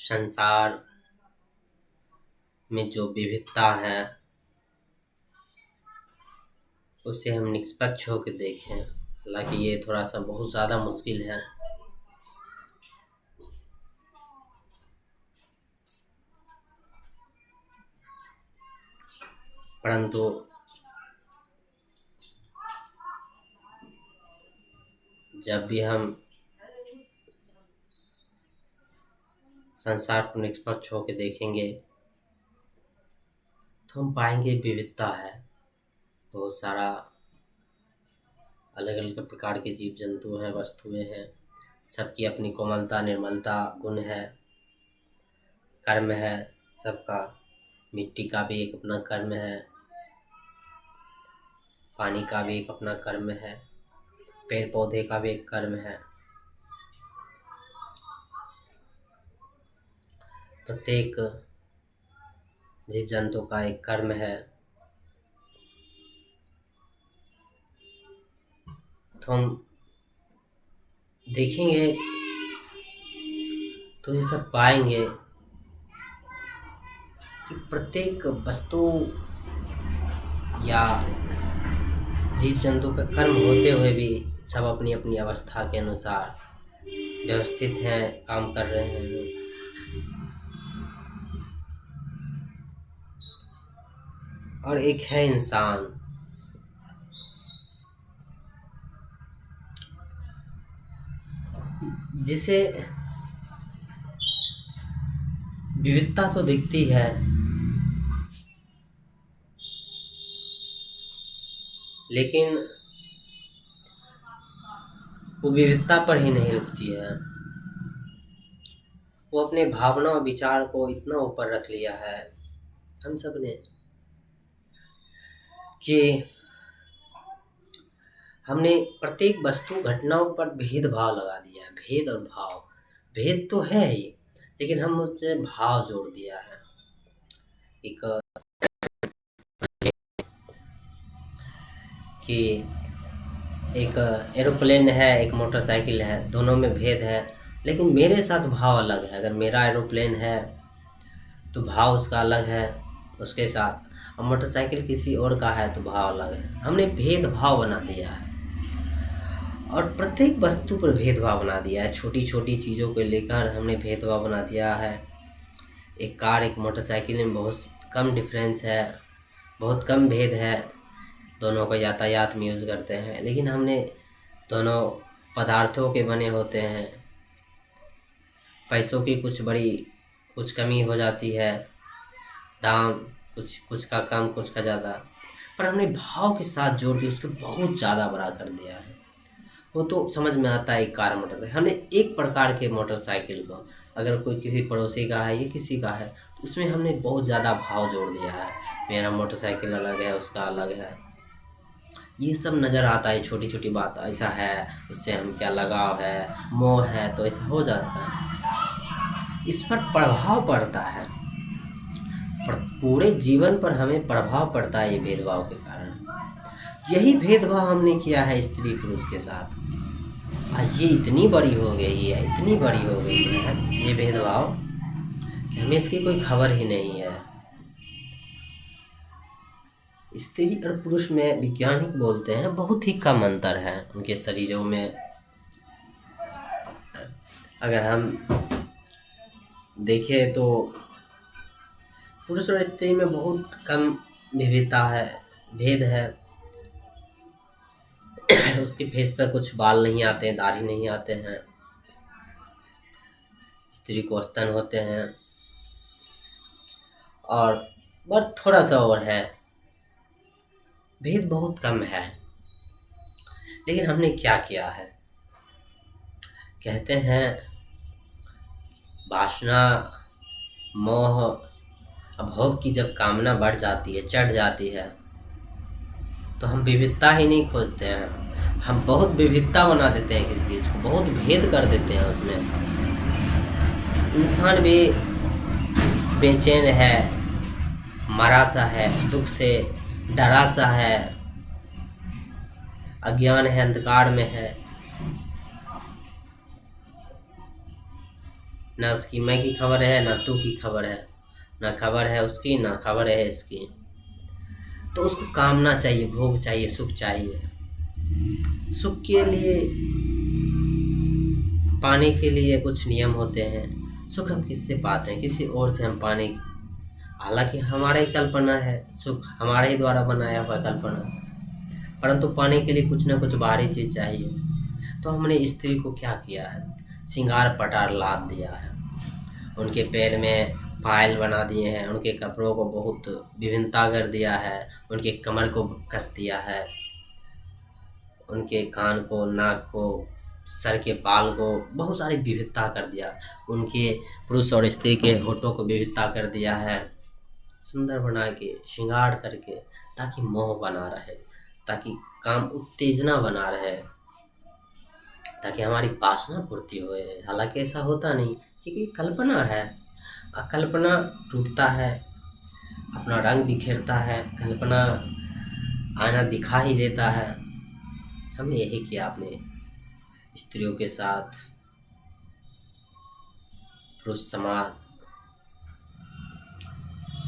संसार में जो विविधता है उसे हम निष्पक्ष होकर देखें। हालांकि ये थोड़ा सा बहुत ज़्यादा मुश्किल है। परंतु जब भी हम संसार को निष्पक्ष होकर देखेंगे तो हम पाएंगे विविधता है। बहुत सारा अलग अलग प्रकार के जीव जंतु हैं, वस्तुएं हैं, सबकी अपनी कोमलता, निर्मलता, गुण है, कर्म है सबका। मिट्टी का भी एक अपना कर्म है, पानी का भी एक अपना कर्म है, पेड़ पौधे का भी एक कर्म है। प्रत्येक जीव जंतु का एक कर्म है। तो हम देखेंगे तो ये सब पाएंगे कि प्रत्येक वस्तु या जीव जंतु का कर्म होते हुए भी सब अपनी अपनी अवस्था के अनुसार व्यवस्थित हैं, काम कर रहे हैं। और एक है इंसान, जिसे विविधता तो दिखती है लेकिन वो विविधता पर ही नहीं रुकती है। वो अपने भावना और विचार को इतना ऊपर रख लिया है हम सब ने कि हमने प्रत्येक वस्तु घटनाओं पर भेदभाव लगा दिया है। भेद और भाव, भेद तो है ही लेकिन हम उससे भाव जोड़ दिया है। एक कि एक एरोप्लेन है, एक मोटरसाइकिल है, दोनों में भेद है लेकिन मेरे साथ भाव अलग है। अगर मेरा एरोप्लेन है तो भाव उसका अलग है उसके साथ, और मोटरसाइकिल किसी और का है तो भाव अलग है। हमने भेदभाव बना दिया है और प्रत्येक वस्तु पर भेदभाव बना दिया है। छोटी छोटी चीज़ों को लेकर हमने भेदभाव बना दिया है। एक कार एक मोटरसाइकिल में बहुत कम डिफरेंस है, बहुत कम भेद है। दोनों को यातायात में यूज़ करते हैं लेकिन हमने दोनों पदार्थों के बने होते हैं। पैसों की कुछ कमी हो जाती है, दाम कुछ का कम कुछ का ज़्यादा, पर हमने भाव के साथ जोड़ के उसको बहुत ज़्यादा बड़ा कर दिया है। वो तो समझ में आता है। एक कार मोटरसाइकिल, हमने एक प्रकार के मोटरसाइकिल को, अगर कोई किसी पड़ोसी का है या किसी का है तो उसमें हमने बहुत ज़्यादा भाव जोड़ दिया है। मेरा मोटरसाइकिल अलग है, उसका अलग है। ये सब नज़र आता है। छोटी छोटी बात, ऐसा है उससे हम क्या लगाव है, मोह है, तो ऐसा हो जाता है। इस पर प्रभाव पड़ता है, पर पूरे जीवन पर हमें प्रभाव पड़ता है ये भेदभाव के कारण। यही भेदभाव हमने किया है स्त्री पुरुष के साथ। ये इतनी बड़ी हो गई है, इतनी बड़ी हो गई है ये भेदभाव कि हमें इसकी कोई खबर ही नहीं है। स्त्री और पुरुष में वैज्ञानिक बोलते हैं बहुत ही कम अंतर है उनके शरीरों में। अगर हम देखें तो पुरुष और स्त्री में बहुत कम विविधता है, भेद है। उसके फेस पर कुछ बाल नहीं आते हैं, दाढ़ी नहीं आते हैं। स्त्री को स्तन होते हैं और बस थोड़ा सा और है, भेद बहुत कम है। लेकिन हमने क्या किया है, कहते हैं वासना, मोह, भोग की जब कामना बढ़ जाती है, चढ़ जाती है, तो हम विविधता ही नहीं खोजते हैं। हम बहुत विविधता बना देते हैं किसी चीज़ को, बहुत भेद कर देते हैं उसमें। इंसान भी बेचैन है, मरा सा है, दुख से डरा सा है, अज्ञान है, अंधकार में है। ना उसकी मैं की खबर है, ना तू की खबर है, ना खबर है उसकी, ना खबर है इसकी। तो उसको कामना चाहिए, भोग चाहिए, सुख चाहिए। सुख के लिए, पाने के लिए कुछ नियम होते हैं। सुख हम किससे पाते हैं? किसी और से हम पाने, हालांकि हमारा ही कल्पना है, सुख हमारे ही द्वारा बनाया हुआ कल्पना, परंतु पाने के लिए कुछ ना कुछ बाहरी चीज चाहिए। तो हमने स्त्री को क्या किया है? श्रृंगार पटार लाद दिया है, उनके पैर में पायल बना दिए हैं, उनके कपड़ों को बहुत विभिन्नता कर दिया है, उनके कमर को कस दिया है, उनके कान को, नाक को, सर के बाल को बहुत सारी विविधता कर दिया, उनके पुरुष और स्त्री के होठों को विविधता कर दिया है, सुंदर बना के श्रृंगार करके, ताकि मोह बना रहे, ताकि काम उत्तेजना बना रहे, ताकि हमारी वासना पूर्ति हो रहे। हालांकि ऐसा होता नहीं, क्योंकि कल्पना है। कल्पना टूटता है, अपना रंग बिखेरता है, कल्पना आईना दिखा ही देता है। हमने यही किया अपने स्त्रियों के साथ। पुरुष समाज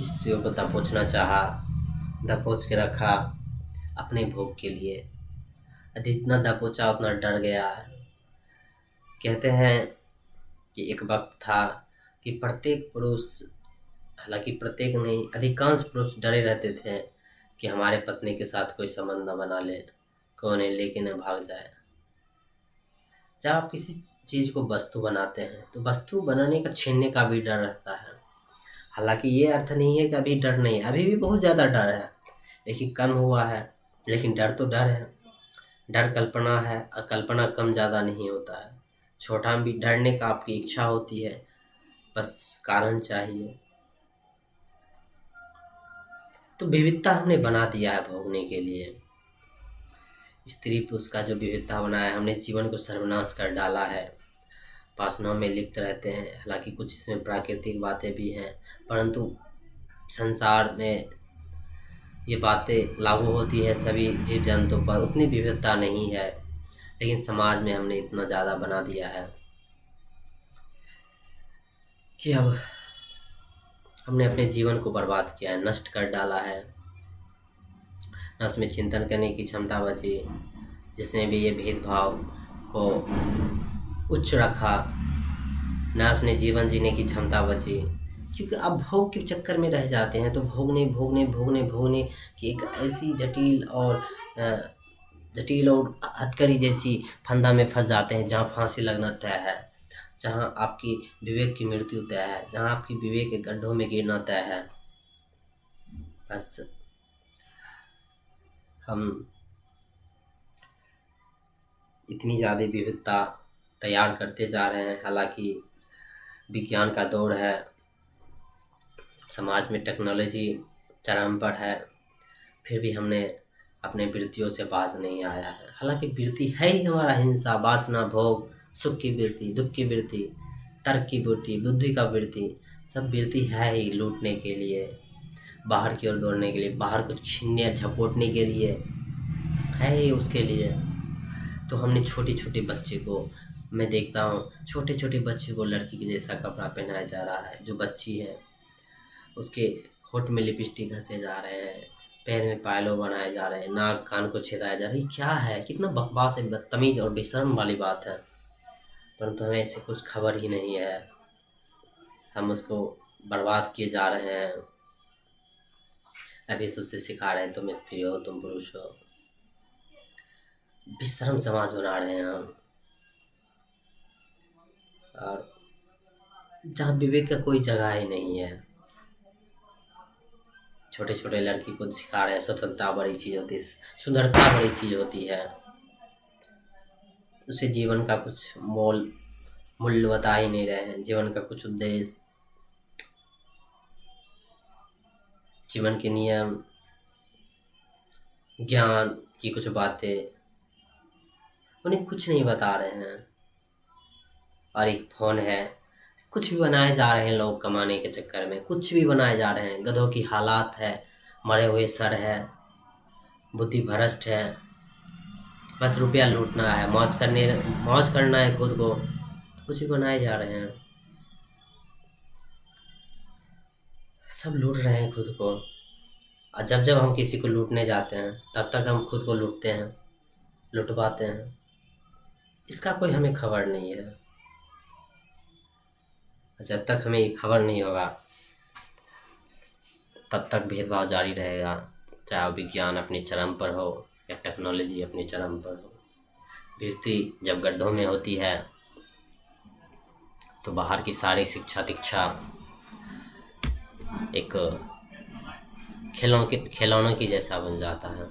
स्त्रियों को दबोचना चाहा, दबोच के रखा अपने भोग के लिए। जितना दबोचा उतना डर गया। कहते हैं कि एक वक्त था कि प्रत्येक पुरुष, हालांकि प्रत्येक नहीं, अधिकांश पुरुष डरे रहते थे कि हमारे पत्नी के साथ कोई संबंध न बना ले, कौन है लेके न भाग जाए। जब आप किसी चीज़ को वस्तु बनाते हैं तो वस्तु बनाने का, छीनने का भी डर रहता है। हालांकि ये अर्थ नहीं है कि अभी डर नहीं, अभी भी बहुत ज़्यादा डर है, लेकिन कम हुआ है। लेकिन डर तो डर है, डर कल्पना है, और कल्पना कम ज़्यादा नहीं होता है। छोटा भी डरने का आपकी इच्छा होती है, बस कारण चाहिए। तो विविधता हमने बना दिया है भोगने के लिए। स्त्री पुरुष का जो विविधता बनाया है, हमने जीवन को सर्वनाश कर डाला है। वासनाओं में लिप्त रहते हैं। हालांकि कुछ इसमें प्राकृतिक बातें भी हैं, परंतु संसार में ये बातें लागू होती है सभी जीव जंतुओं पर, उतनी विविधता नहीं है। लेकिन समाज में हमने इतना ज़्यादा बना दिया है कि अब हमने अपने जीवन को बर्बाद किया है, नष्ट कर डाला है। न उसमें चिंतन करने की क्षमता बची। जिसने भी ये भेदभाव को उच्च रखा, न उसने जीवन जीने की क्षमता बची। क्योंकि अब भोग के चक्कर में रह जाते हैं, तो भोगने भोगने भोगने भोगने की एक ऐसी जटिल और हथकड़ी जैसी फंदा में फंस जाते हैं, जहाँ फांसी लगना तय है, जहाँ आपकी विवेक की मृत्यु तय है, जहाँ आपकी विवेक के गड्ढों में गिरना तय है। बस हम इतनी ज़्यादा विविधता तैयार करते जा रहे हैं। हालांकि विज्ञान का दौर है, समाज में टेक्नोलॉजी चरम पर है, फिर भी हमने अपने वृत्तियों से बाज नहीं आया है। हालांकि वृत्ति है ही हमारा हिंसा, वासना, भोग, सुख की वृत्ति, दुख की वृत्ति, तर्क की वृत्ति, बुद्धि का वृत्ति, सब वृत्ति है ही लूटने के लिए, बाहर की ओर दौड़ने के लिए, बाहर को छीनने झपोटने के लिए है ही, उसके लिए। तो हमने छोटे छोटे बच्चे को, मैं देखता हूँ छोटे छोटे बच्चे को लड़की के जैसा कपड़ा पहनाया जा रहा है। जो बच्ची है उसके होठ में लिपस्टिक घसे जा रहे हैं, पैर में पायलों बनाए जा रहे हैं, नाक कान को छेदाया जा रहा है। क्या है, कितना बकवास है, बदतमीज और बेशर्म वाली बात है। परंतु हमें ऐसे कुछ खबर ही नहीं है, हम उसको बर्बाद किए जा रहे हैं। अभी सबसे सिखा रहे हैं तुम स्त्री हो, तुम पुरुष हो। बेशर्म समाज बना रहे हैं हम, और जहाँ विवेक का कोई जगह ही नहीं है। छोटे छोटे लड़की को सिखा रहे हैं स्वतंत्रता बड़ी चीज़ होती है, सुंदरता बड़ी चीज़ होती है। उसे जीवन का कुछ मूल्य बता ही नहीं रहे हैं, जीवन का कुछ उद्देश्य, जीवन के नियम, ज्ञान की कुछ बातें उन्हें कुछ नहीं बता रहे हैं। और एक फोन है, कुछ भी बनाए जा रहे हैं लोग कमाने के चक्कर में, कुछ भी बनाए जा रहे हैं। गधों की हालात है, मरे हुए सर है, बुद्धि भ्रष्ट है, बस रुपया लूटना है, मौज करना है खुद को, कुछ भी बनाए जा रहे हैं। सब लूट रहे हैं खुद को। और जब जब हम किसी को लूटने जाते हैं तब तक हम खुद को लूटते हैं, लुटवाते हैं। इसका कोई हमें खबर नहीं है। जब तक हमें ये खबर नहीं होगा तब तक भेदभाव जारी रहेगा, चाहे विज्ञान अपने चरम पर हो या टेक्नोलॉजी अपने चरम पर हो। बेइज्जती जब गड्ढों में होती है तो बाहर की सारी शिक्षा दीक्षा एक खिलौनों की जैसा बन जाता है।